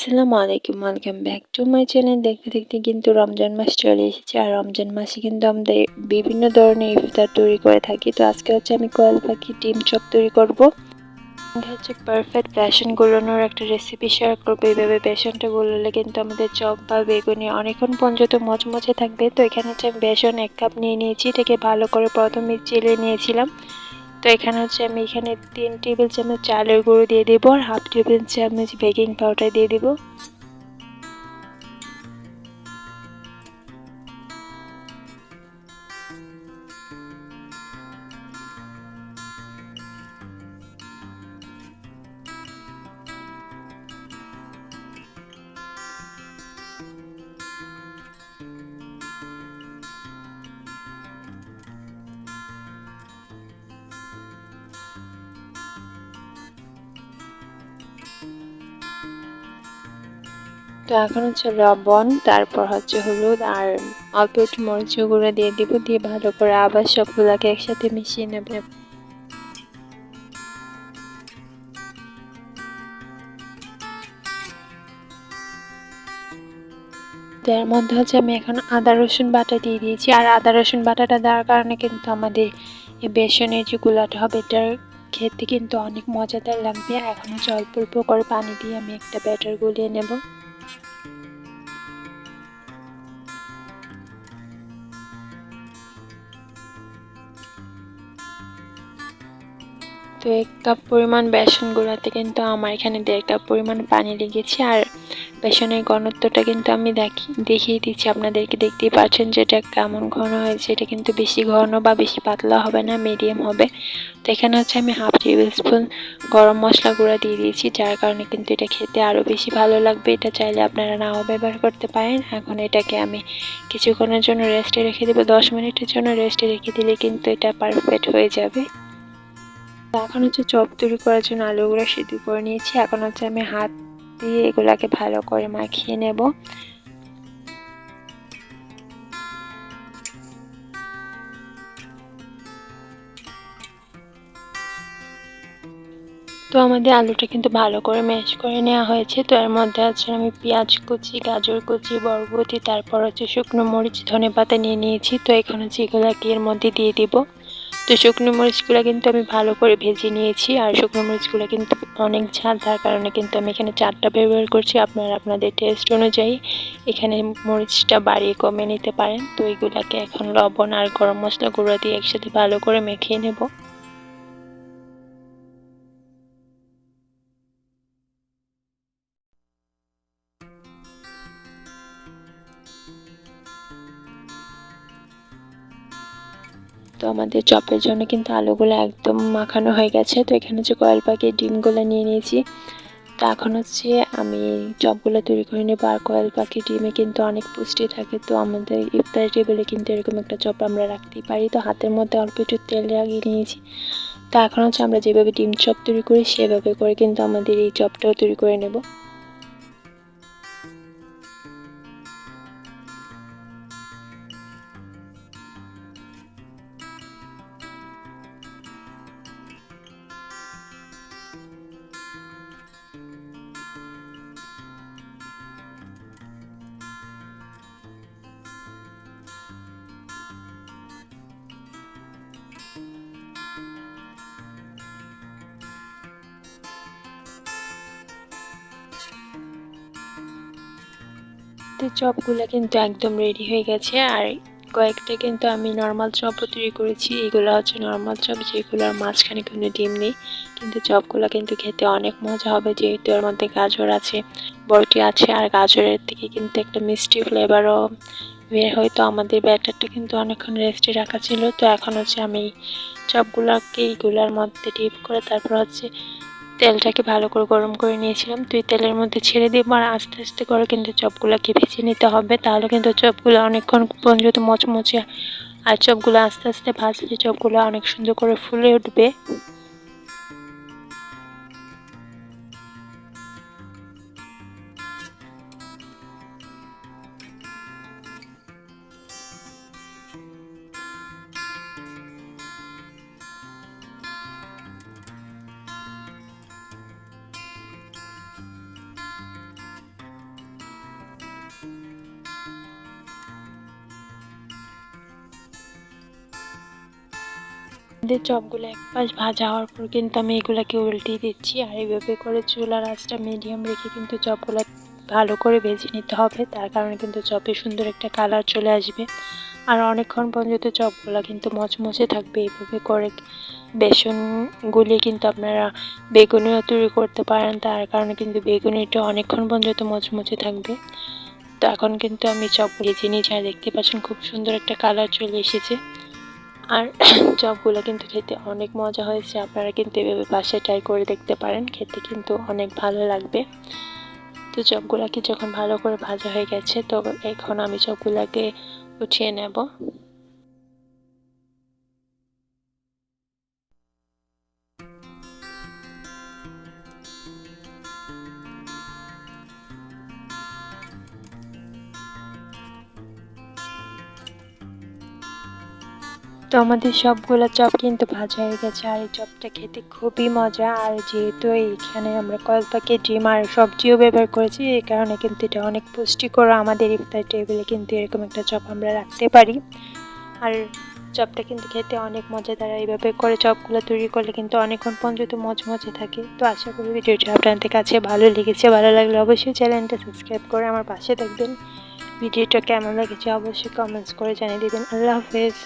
আসসালামু আলাইকুম, welcome back to my channel. দেখতে দেখতে কিন্তু রমজান মাস চলে এসেছে, আর রমজান মাসে কিন্তু আমাদের বিভিন্ন ধরনের ইফতার তৈরি করে থাকি। তো আজকে হচ্ছে আমি কোয়েল পাখি ডিম চপ তৈরি করব। হচ্ছে পারফেক্ট বেসন গুলানোর একটা রেসিপি শেয়ার করবো। এইভাবে বেসনটা গুলালে কিন্তু আমাদের চপ বা বেগুনি অনেকক্ষণ পর্যন্ত মচমচে থাকবে। তো এখানে হচ্ছে আমি বেসন 1 কাপ নিয়ে নিয়েছি, এটাকে ভালো করে প্রথমে চেলে নিয়েছিলাম। তো এখানে হচ্ছে আমি 3 টেবিল চামচ চালের গুঁড়ো দিয়ে দেবো, আর হাফ টেবিল চামচ বেকিং পাউডার দিয়ে দেবো। তো এখন হচ্ছে লবণ, তারপর হচ্ছে হলুদ আর অল্প একটু মরিচের গুঁড়ো দিয়ে দিব, দিয়ে ভালো করে আবার সবগুলাকে একসাথে মিশিয়ে নেবে। তো এর মধ্যে হচ্ছে আমি এখন আদা রসুন বাটা দিয়ে দিয়েছি, আর আদা রসুন বাটাটা দেওয়ার কারণে কিন্তু আমাদের এই বেসনের যে গুলাটা হবে এটার খেতে কিন্তু অনেক মজাদার লাগবে। এখন হচ্ছে অল্প অল্প করে পানি দিয়ে আমি একটা ব্যাটার গুলিয়ে নেব। তো 1 কাপ পরিমাণ বেসন গুলাতে কিন্তু আমার এখানে 1.5 কাপ পরিমাণ পানি লেগেছে। আর বেসনের ঘনত্বটা কিন্তু আমি দেখিয়ে দিচ্ছি আপনাদেরকে, দেখতেই পাচ্ছেন যে এটা কেমন ঘন হয়েছে। এটা কিন্তু বেশি ঘন বা বেশি পাতলা হবে না, মিডিয়াম হবে। তো এখানে হচ্ছে আমি হাফ টেবিল স্পুন গরম মশলা গুঁড়া দিয়ে দিয়েছি, যার কারণে কিন্তু এটা খেতে আরও বেশি ভালো লাগবে। এটা চাইলে আপনারা নাও ব্যবহার করতে পারেন। এখন এটাকে আমি কিছুক্ষণের জন্য রেস্টে রেখে দেবো, 10 মিনিটের জন্য রেস্টে রেখে দিলে কিন্তু এটা পারফেক্ট হয়ে যাবে। এখন হচ্ছে চপ তৈরি করার জন্য আলুগুলো সিদ্ধ করে নিয়েছি। এখন হচ্ছে আমি হাত দিয়ে এগুলাকে ভালো করে মাখিয়ে নেব। তো আমাদের আলুটা কিন্তু ভালো করে ম্যাশ করে নেওয়া হয়েছে। তো এর মধ্যে আছে আমি পেঁয়াজ কুচি, গাজর কুচি, বরবটি, তারপর হচ্ছে শুকনো মরিচ, ধনেপাতা নিয়ে নিয়েছি। তো এখানে হচ্ছে এগুলাকে এর মধ্যে দিয়ে দিব। তো শুকনো মরিচগুলো কিন্তু আমি ভালো করে ভেজে নিয়েছি, আর শুকনো মরিচগুলো কিন্তু অনেক ঝাল, তার কারণে কিন্তু আমি এখানে 4টা ব্যবহার করছি। আপনারা আপনাদের টেস্ট অনুযায়ী এখানে মরিচটা বাড়িয়ে কমিয়ে নিতে পারেন। তো এগুলাকে এখন লবণ আর গরম মশলা গুঁড়ো দিয়ে একসাথে ভালো করে মেখে নেব। তো আমাদের চপের জন্য কিন্তু আলুগুলো একদম মাখানো হয়ে গেছে। তো এখানে হচ্ছে কোয়েল পাখির ডিমগুলো নিয়ে নিয়েছি। তো এখন হচ্ছে আমি চপগুলো তৈরি করে নেবো। আর কোয়েল পাখির ডিমে কিন্তু অনেক পুষ্টি থাকে। তো আমাদের ইফতার টেবিলে কিন্তু এরকম একটা চপ আমরা রাখতেই পারি। তো হাতের মধ্যে অল্প একটু তেল লাগিয়ে নিয়েছি। তো এখন হচ্ছে আমরা যেভাবে ডিম চপ তৈরি করি সেভাবে করে কিন্তু আমাদের এই চপটাও তৈরি করে নেব। তো চপগুলো কিন্তু একদম রেডি হয়ে গেছে। আর কয়েকটা কিন্তু আমি নর্মাল চপও তৈরি করেছি। এগুলো হচ্ছে নর্মাল চপ, যেগুলোর মাঝখানে কোনো ডিম নেই। কিন্তু চপগুলো কিন্তু খেতে অনেক মজা হবে, যেহেতু এর মধ্যে গাজর আছে, বরটি আছে, আর গাজরের থেকে কিন্তু একটা মিষ্টি ফ্লেভারও বের হয়। তো আমাদের ব্যাটারটা কিন্তু অনেকক্ষণ রেস্টে রাখা ছিল। তো এখন হচ্ছে আমি চপগুলোকে এইগুলোর মধ্যে ডিপ করে তারপর হচ্ছে তেলটাকে ভালো করে গরম করে নিয়েছিলাম। তো এই তেলের মধ্যে ছেড়ে দিব, আর আস্তে আস্তে করে কিন্তু চপগুলোকে ভেজে নিতে হবে, তাহলে কিন্তু চপগুলো অনেকক্ষণ পর্যন্ত মচমচে। আর চপগুলো আস্তে আস্তে ভাজলে চপগুলো অনেক সুন্দর করে ফুলে উঠবে। আমাদের চপগুলো এক পাশ ভাজা হওয়ার পর কিন্তু আমি এগুলাকে উল্টিয়ে দিচ্ছি, আর এইভাবে করে চুলার আঁচটা মিডিয়াম রেখে কিন্তু চপগুলো ভালো করে ভেজে নিতে হবে। তার কারণে কিন্তু চপে সুন্দর একটা কালার চলে আসবে, আর অনেকক্ষণ পর্যন্ত চপগুলো কিন্তু মচমচে থাকবে। এইভাবে করে বেসন গুলিয়ে কিন্তু আপনারা বেগুনিও তৈরি করতে পারেন, তার কারণে কিন্তু বেগুনিটা অনেকক্ষণ পর্যন্ত মচমচে থাকবে। তো এখন কিন্তু আমি চপ ভেজে নিয়েছি, আর দেখতে পাচ্ছেন খুব সুন্দর একটা কালার চলে এসেছে। আর চপগুলো কিন্তু খেতে অনেক মজা হয়েছে, আপনারা কিন্তু এভাবে বাসায় ট্রাই করে দেখতে পারেন, খেতে কিন্তু অনেক ভালো লাগবে। তো চপগুলোকে যখন ভালো করে ভাজা হয়ে গেছে, তো এখন আমি চপগুলোকে উঠিয়ে নেব। তো আমাদের সবগুলো চপ কিন্তু ভাজা হয়ে গেছে, আর এই চপটা খেতে খুবই মজা। আর যেহেতু এইখানে আমরা কয়েক প্যাকেট ডিম আর সবজিও ব্যবহার করেছি, এই কারণে কিন্তু এটা অনেক পুষ্টিকর। আমাদের ইফতার টেবিলে কিন্তু এরকম একটা চপ আমরা রাখতে পারি। আর চপটা কিন্তু খেতে অনেক মজাদার। এইভাবে করে চপগুলো তৈরি করলে কিন্তু অনেকক্ষণ পর্যন্ত মচমচে থাকে। তো আশা করি ভিডিওটি আপনাদের কাছে ভালো লেগেছে। ভালো লাগলে অবশ্যই চ্যানেলটা সাবস্ক্রাইব করে আমার পাশে থাকবেন। ভিডিওটা কেমন লেগেছে অবশ্যই কমেন্টস করে জানিয়ে দেবেন। আল্লাহ হাফেজ।